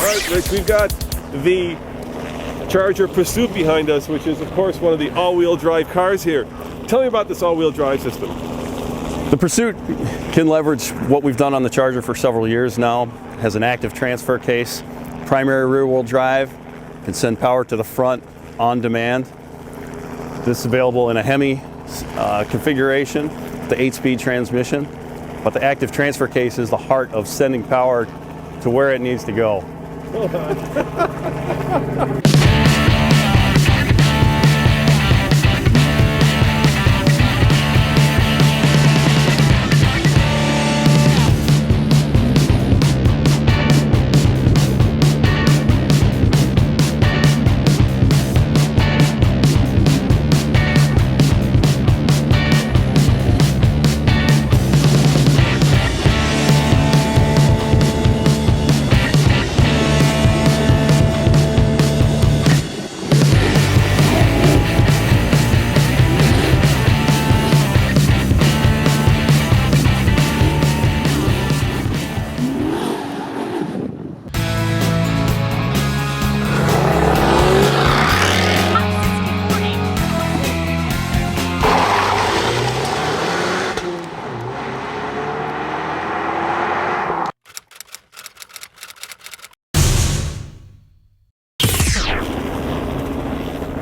Alright, Rich, we've got the Charger Pursuit behind us, which is, of course, one of the all-wheel drive cars here. Tell me about this all-wheel drive system. The Pursuit can leverage what we've done on the Charger for several years now. It has an active transfer case, primary rear-wheel drive, can send power to the front on demand. This is available in a Hemi configuration, the 8-speed transmission, but the active transfer case is the heart of sending power to where it needs to go. Hold on.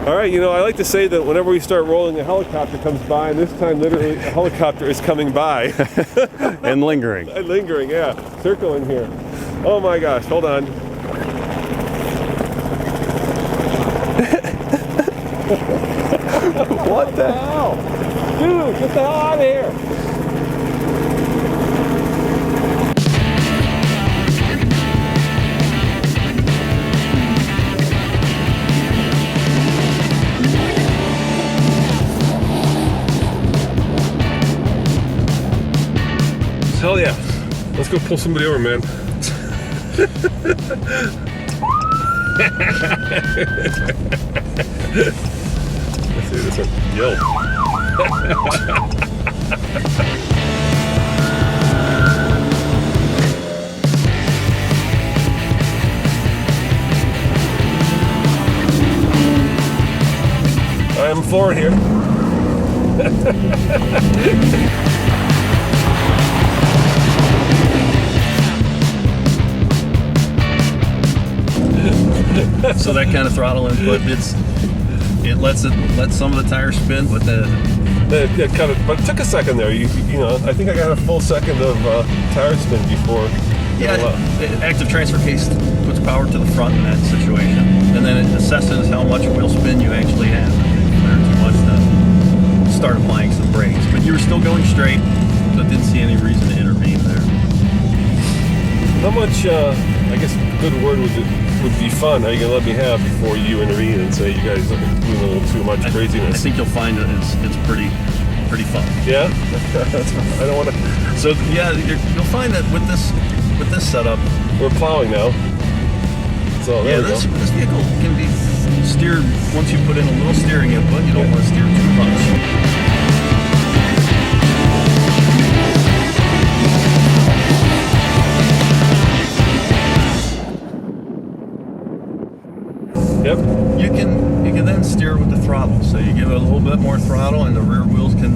All right, you know, I like to say that whenever we start rolling, a helicopter comes by, and this time literally a helicopter is coming by. And lingering. And lingering, yeah. Circling here. Oh my gosh, hold on. What the hell? Dude, get the hell out of here. Hell yeah. Let's go pull somebody over, man. Let's see this one. Yo. I'm forward here. So that kind of throttle input, it lets some of the tires spin, but but it took a second there. You know, I think I got a full second of tire spin before. Yeah, the active transfer case puts power to the front in that situation, and then it assesses how much wheel spin you actually have. If there's too much, to start applying some brakes. But you were still going straight, so I didn't see any reason to intervene there. How much, I guess, good word would be fun? How you gonna let me have before you intervene and say you guys are doing a little too much craziness? I think you'll find that it's pretty fun. Yeah, I don't want to. So yeah, you'll find that with this setup, we're plowing now. So there we go. This vehicle can be steered once you put in a little steering input. You don't want to steer too much. Yep. You can then steer with the throttle. So you give it a little bit more throttle, and the rear wheels can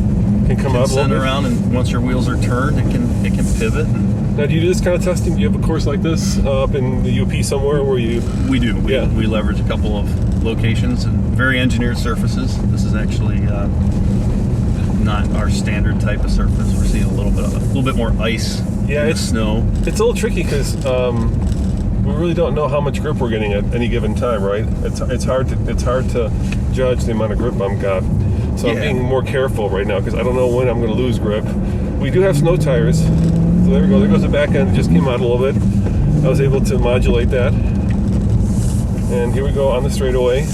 come up, send around. And once your wheels are turned, it can pivot. Now, do you do this kind of testing? Do you have a course like this up in the UP somewhere where you? We do. We leverage a couple of locations and very engineered surfaces. This is actually not our standard type of surface. We're seeing a little bit more ice. Yeah, it's snow. It's a little tricky because we really don't know how much grip we're getting at any given time, right? It's hard to judge the amount of grip I'm got. So I'm being more careful right now because I don't know when I'm going to lose grip. We do have snow tires, so there we go. There goes the back end. It just came out a little bit. I was able to modulate that, and here we go on the straightaway.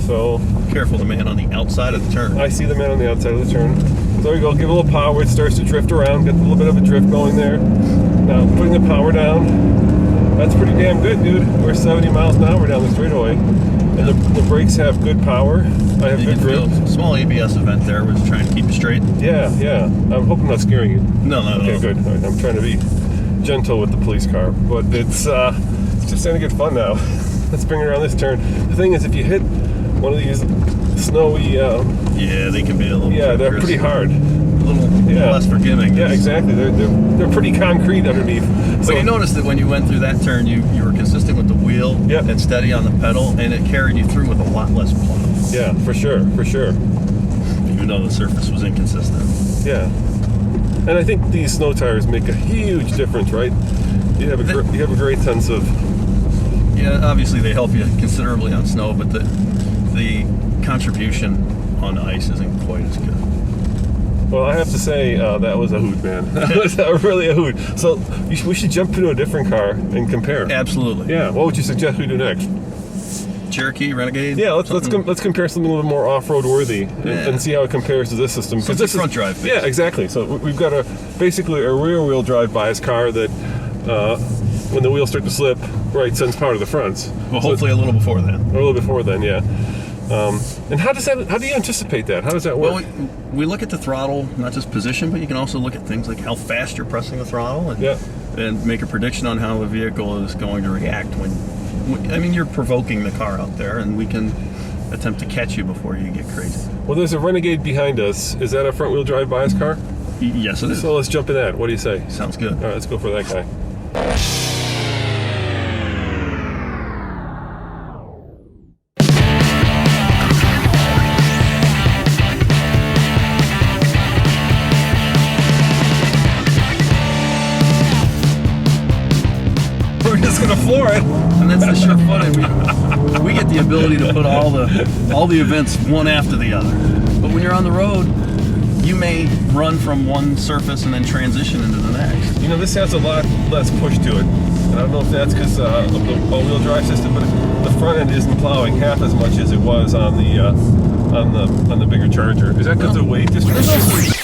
So careful, the man on the outside of the turn. I see the man on the outside of the turn. So there we go. Give it a little power. It starts to drift around. Get a little bit of a drift going there. Now putting the power down. That's pretty damn good, dude. We're 70 miles an hour down the straightaway. And the brakes have good power. I have good grip. Small ABS event there was trying to keep you straight. Yeah. I'm hoping I'm not scaring you. No. Okay, good. All right, I'm trying to be gentle with the police car. But it's it's just starting to get fun now. Let's bring it around this turn. The thing is, if you hit one of these snowy, yeah, they can be a little. Yeah, they're pretty hard. A little less forgiving. Yeah, exactly. They're pretty concrete underneath. So you noticed that when you went through that turn, you were consistent with the wheel and steady on the pedal, and it carried you through with a lot less plow. Yeah, for sure. Even though the surface was inconsistent. Yeah, and I think these snow tires make a huge difference, right? You have a great sense of. Yeah, obviously they help you considerably on snow, but the contribution on ice isn't quite as good. Well, I have to say that was a hoot, man. That was really a hoot. So we should jump into a different car and compare. Absolutely. Yeah. What would you suggest we do next? Cherokee, Renegade. Yeah. Let's compare something a little more off-road worthy and see how it compares to this system. So it's front drive. Yeah, exactly. So we've got basically a rear-wheel drive bias car that when the wheels start to slip, sends power to the fronts. Well, hopefully a little before then. A little before then, yeah. And how do you anticipate that? How does that work? Well, we look at the throttle, not just position, but you can also look at things like how fast you're pressing the throttle and make a prediction on how the vehicle is going to react when you're provoking the car out there, and we can attempt to catch you before you get crazy. Well, there's a Renegade behind us. Is that a front-wheel drive bias car? Yes, it is. So let's jump in that. What do you say? Sounds good. All right, let's go for that guy. We're just gonna floor it, and that's the sure footing. We get the ability to put all the events one after the other. But when you're on the road, you may run from one surface and then transition into the next. You know, this has a lot less push to it. And I don't know if that's because of the all-wheel drive system, but the front end isn't plowing half as much as it was on the bigger Charger. Is that because of weight distribution?